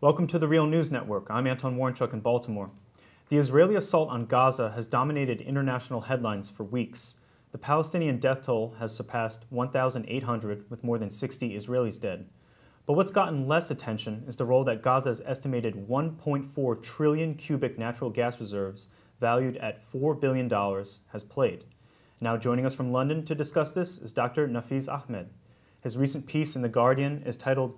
Welcome to the Real News Network. I'm Anton Warnchuk in Baltimore. The Israeli assault on Gaza has dominated international headlines for weeks. The Palestinian death toll has surpassed 1,800, with more than 60 Israelis dead. But what's gotten less attention is the role that Gaza's estimated 1.4 trillion cubic natural gas reserves, valued at $4 billion, has played. Now joining us from London to discuss this is Dr. Nafeez Ahmed. His recent piece in The Guardian is titled,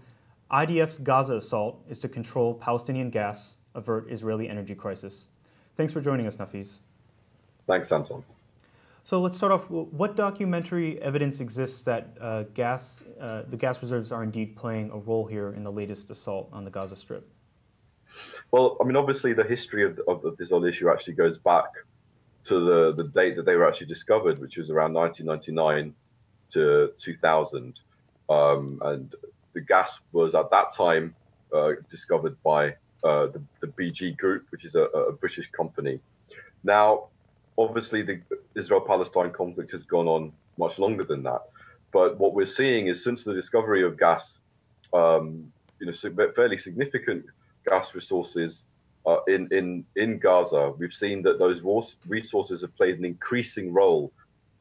"IDF's Gaza Assault is to Control Palestinian Gas, Avert Israeli Energy Crisis." Thanks for joining us, Nafeez. Thanks, Anton. So let's start off. What documentary evidence exists that the gas reserves are indeed playing a role here in the latest assault on the Gaza Strip? Well, I mean, obviously, the history of this whole issue actually goes back to the date that they were actually discovered, which was around 1999 to 2000. And the gas was at that time discovered by the BG Group, which is a British company. Now, obviously, the Israel-Palestine conflict has gone on much longer than that. But what we're seeing is, since the discovery of gas, fairly significant gas resources in Gaza, we've seen that those resources have played an increasing role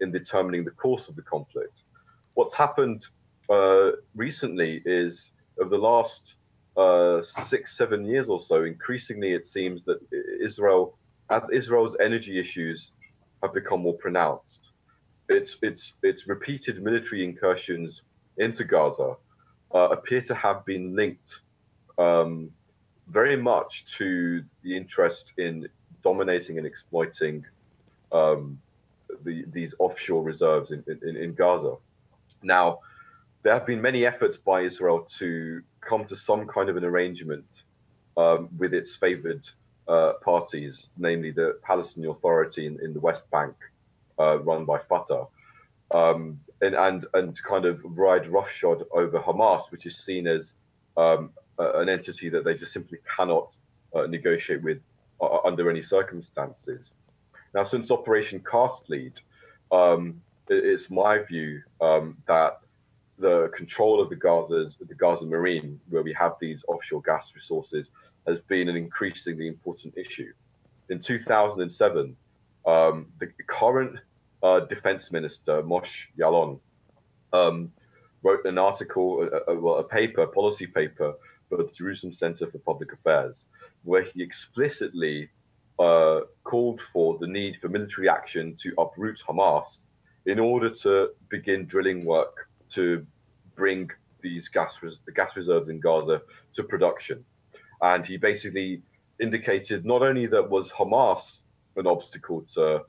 in determining the course of the conflict. What's happened recently is, over the last 6-7 years or so, increasingly it seems that Israel's energy issues have become more pronounced. Its repeated military incursions into Gaza appear to have been linked very much to the interest in dominating and exploiting these offshore reserves in Gaza. Now, there have been many efforts by Israel to come to some kind of an arrangement with its favored parties, namely the Palestinian Authority in the West Bank, run by Fatah, and kind of ride roughshod over Hamas, which is seen as an entity that they just simply cannot negotiate with under any circumstances. Now, since Operation Cast Lead, it's my view that the control of the Gaza Marine, where we have these offshore gas resources, has been an increasingly important issue. In 2007, the current defense minister, Moshe Yaalon, wrote an article, a policy paper for the Jerusalem Center for Public Affairs, where he explicitly called for the need for military action to uproot Hamas in order to begin drilling work to bring these gas reserves in Gaza to production. And he basically indicated not only that was Hamas an obstacle to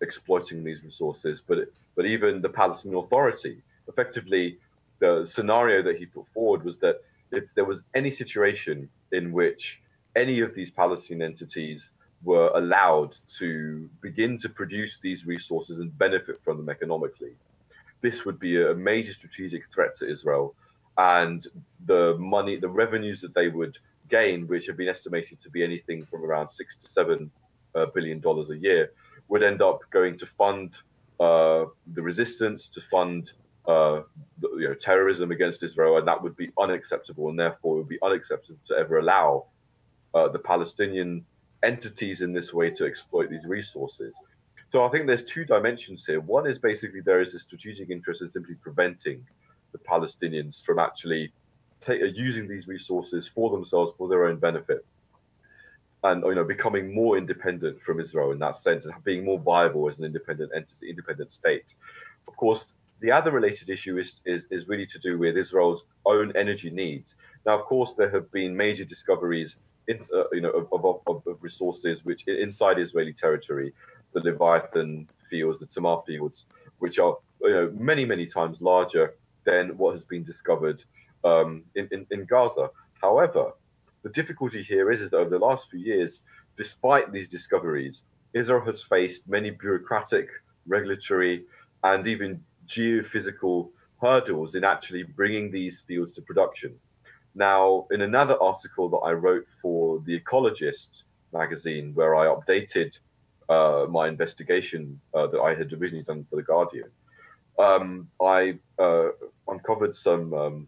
exploiting these resources, but even the Palestinian Authority. Effectively, the scenario that he put forward was that if there was any situation in which any of these Palestinian entities were allowed to begin to produce these resources and benefit from them economically, this would be a major strategic threat to Israel. And the revenues that they would gain, which have been estimated to be anything from around $6 to $7 billion a year, would end up going to fund the resistance, to fund terrorism against Israel, and that would be unacceptable. And therefore, it would be unacceptable to ever allow the Palestinian entities in this way to exploit these resources. So I think there's two dimensions here. One is basically there is a strategic interest in simply preventing the Palestinians from actually using these resources for themselves, for their own benefit, and becoming more independent from Israel in that sense, and being more viable as an independent entity, independent state. Of course, the other related issue is really to do with Israel's own energy needs. Now, of course, there have been major discoveries of resources which inside Israeli territory, the Leviathan fields, the Tamar fields, which are many times larger than what has been discovered in Gaza. However, the difficulty here is that over the last few years, despite these discoveries, Israel has faced many bureaucratic, regulatory, and even geophysical hurdles in actually bringing these fields to production. Now, in another article that I wrote for The Ecologist magazine, where I updated my investigation that I had originally done for The Guardian, I uncovered some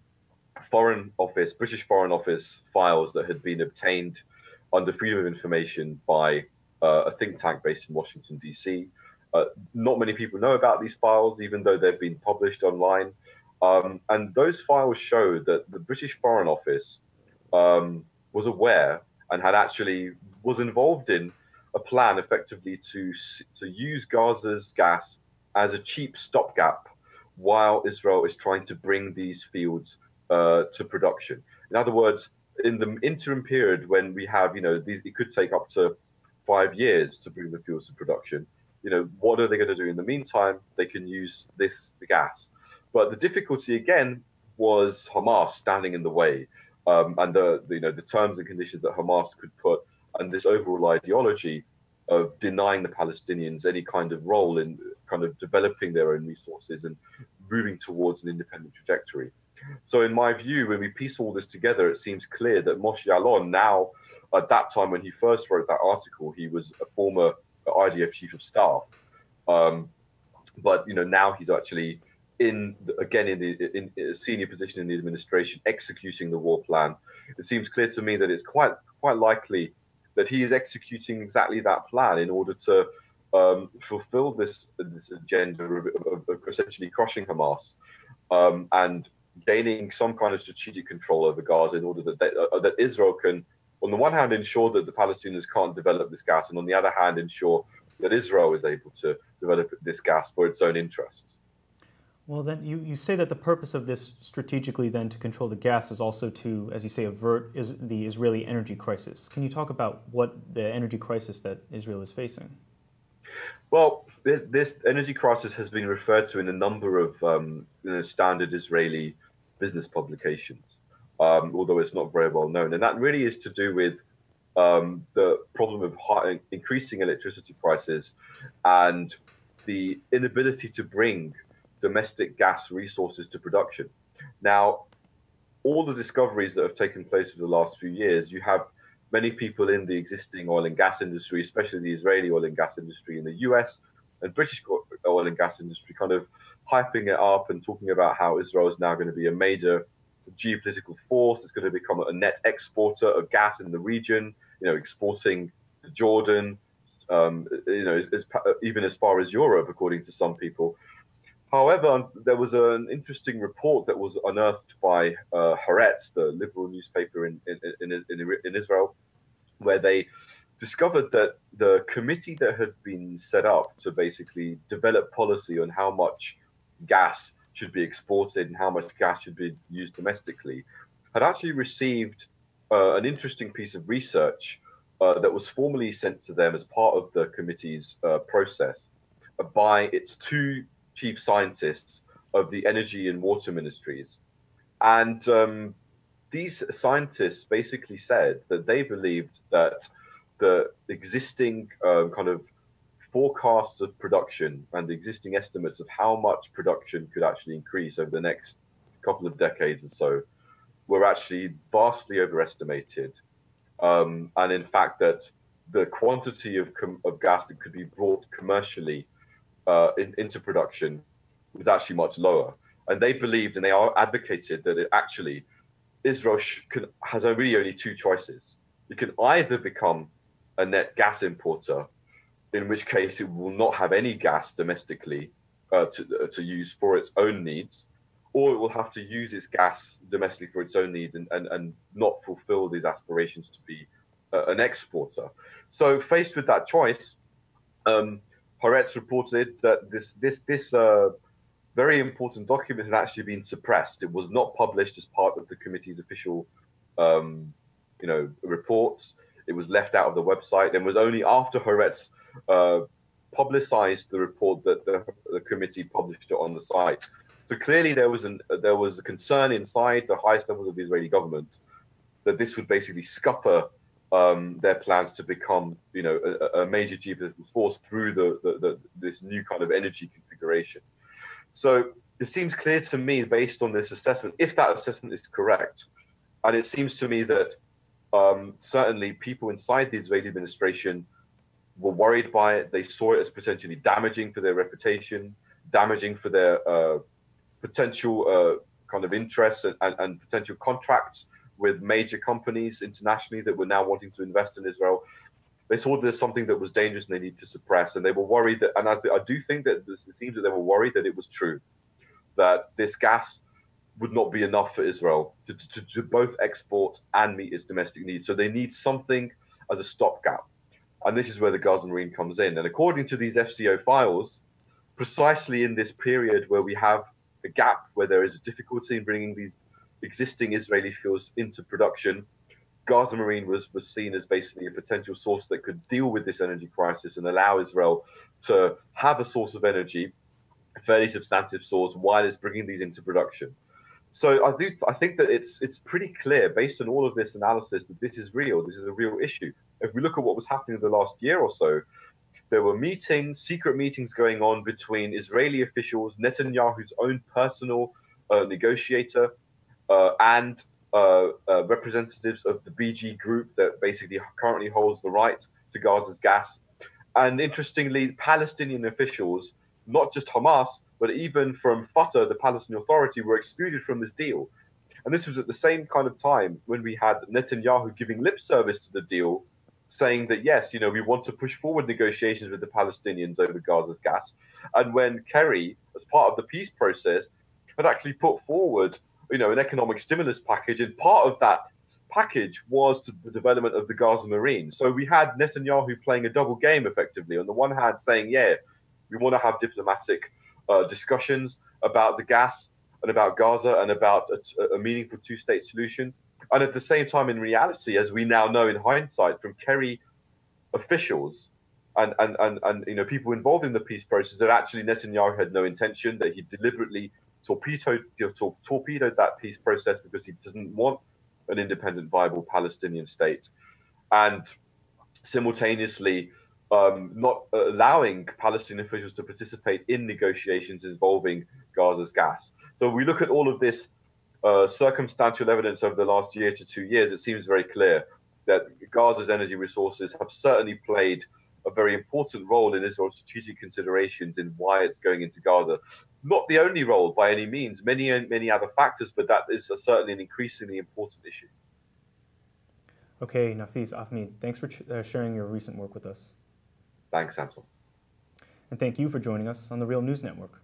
British Foreign Office files that had been obtained under freedom of information by a think tank based in Washington, D.C. Not many people know about these files, even though they've been published online. And those files show that the British Foreign Office was aware and was involved in a plan effectively to use Gaza's gas as a cheap stopgap while Israel is trying to bring these fields to production. In other words, in the interim period when we have, it could take up to 5 years to bring the fields to production. What are they going to do in the meantime? They can use the gas. But the difficulty again was Hamas standing in the way, and the terms and conditions that Hamas could put, and this overall ideology of denying the Palestinians any kind of role in kind of developing their own resources and moving towards an independent trajectory. So in my view, when we piece all this together, it seems clear that Moshe Alon now, at that time when he first wrote that article, he was a former IDF chief of staff. But now he's actually in a senior position in the administration, executing the war plan. It seems clear to me that it's quite likely that he is executing exactly that plan in order to fulfill this agenda of essentially crushing Hamas and gaining some kind of strategic control over Gaza in order that Israel can, on the one hand, ensure that the Palestinians can't develop this gas, and on the other hand, ensure that Israel is able to develop this gas for its own interests. Well, then you say that the purpose of this strategically then to control the gas is also to, as you say, avert the Israeli energy crisis. Can you talk about what the energy crisis that Israel is facing? Well, this energy crisis has been referred to in a number of standard Israeli business publications, although it's not very well known. And that really is to do with the problem of increasing electricity prices and the inability to bring domestic gas resources to production. Now, all the discoveries that have taken place over the last few years, you have many people in the existing oil and gas industry, especially the Israeli oil and gas industry in the US and British oil and gas industry, kind of hyping it up and talking about how Israel is now going to be a major geopolitical force. It's going to become a net exporter of gas in the region, exporting to Jordan, even as far as Europe, according to some people. However, there was an interesting report that was unearthed by Haaretz, the liberal newspaper in Israel, where they discovered that the committee that had been set up to basically develop policy on how much gas should be exported and how much gas should be used domestically had actually received an interesting piece of research that was formally sent to them as part of the committee's process by its two chief scientists of the energy and water ministries. And these scientists basically said that they believed that the existing kind of forecasts of production and the existing estimates of how much production could actually increase over the next couple of decades or so were actually vastly overestimated. And in fact, that the quantity of gas that could be brought commercially into production was actually much lower. And they believed and they advocated that Israel has really only two choices. It can either become a net gas importer, in which case it will not have any gas domestically to use for its own needs, or it will have to use its gas domestically for its own needs and not fulfill these aspirations to be an exporter. So faced with that choice, Haaretz reported that this very important document had actually been suppressed. It was not published as part of the committee's official, reports. It was left out of the website, and was only after Haaretz publicized the report that the committee published it on the site. So clearly, there was a concern inside the highest levels of the Israeli government that this would basically scupper their plans to become, a major geopolitical force through this new kind of energy configuration. So it seems clear to me, based on this assessment, if that assessment is correct, and it seems to me that certainly people inside the Israeli administration were worried by it. They saw it as potentially damaging for their reputation, damaging for their potential kind of interests and potential contracts with major companies internationally that were now wanting to invest in Israel. They saw this as something that was dangerous and they need to suppress. And they were worried that, and I do think that it seems that they were worried that it was true, that this gas would not be enough for Israel to both export and meet its domestic needs. So they need something as a stopgap. And this is where the Gaza Marine comes in. And according to these FCO files, precisely in this period where we have a gap, where there is a difficulty in bringing these existing Israeli fuels into production, Gaza Marine was seen as basically a potential source that could deal with this energy crisis and allow Israel to have a source of energy, a fairly substantive source, while it's bringing these into production. So I think that it's pretty clear, based on all of this analysis, that this is real. This is a real issue. If we look at what was happening in the last year or so, there were meetings, secret meetings going on between Israeli officials, Netanyahu's own personal negotiator, and representatives of the BG group that basically currently holds the right to Gaza's gas. And interestingly, Palestinian officials, not just Hamas, but even from Fatah, the Palestinian Authority, were excluded from this deal. And this was at the same kind of time when we had Netanyahu giving lip service to the deal, saying that, yes, we want to push forward negotiations with the Palestinians over Gaza's gas. And when Kerry, as part of the peace process, had actually put forward, an economic stimulus package, and part of that package was to the development of the Gaza Marine. So we had Netanyahu playing a double game, effectively. On the one hand, saying, yeah, we want to have diplomatic discussions about the gas and about Gaza and about a meaningful two-state solution. And at the same time, in reality, as we now know in hindsight from Kerry officials and people involved in the peace process, that actually Netanyahu had no intention, that he deliberately torpedoed that peace process because he doesn't want an independent, viable Palestinian state, and simultaneously not allowing Palestinian officials to participate in negotiations involving Gaza's gas. So we look at all of this circumstantial evidence over the last year to 2 years, it seems very clear that Gaza's energy resources have certainly played a very important role in Israel's strategic considerations in why it's going into Gaza. Not the only role by any means, many other factors, but that is certainly an increasingly important issue. Okay, Nafeez Ahmed, thanks for sharing your recent work with us. Thanks, Samson. And thank you for joining us on the Real News Network.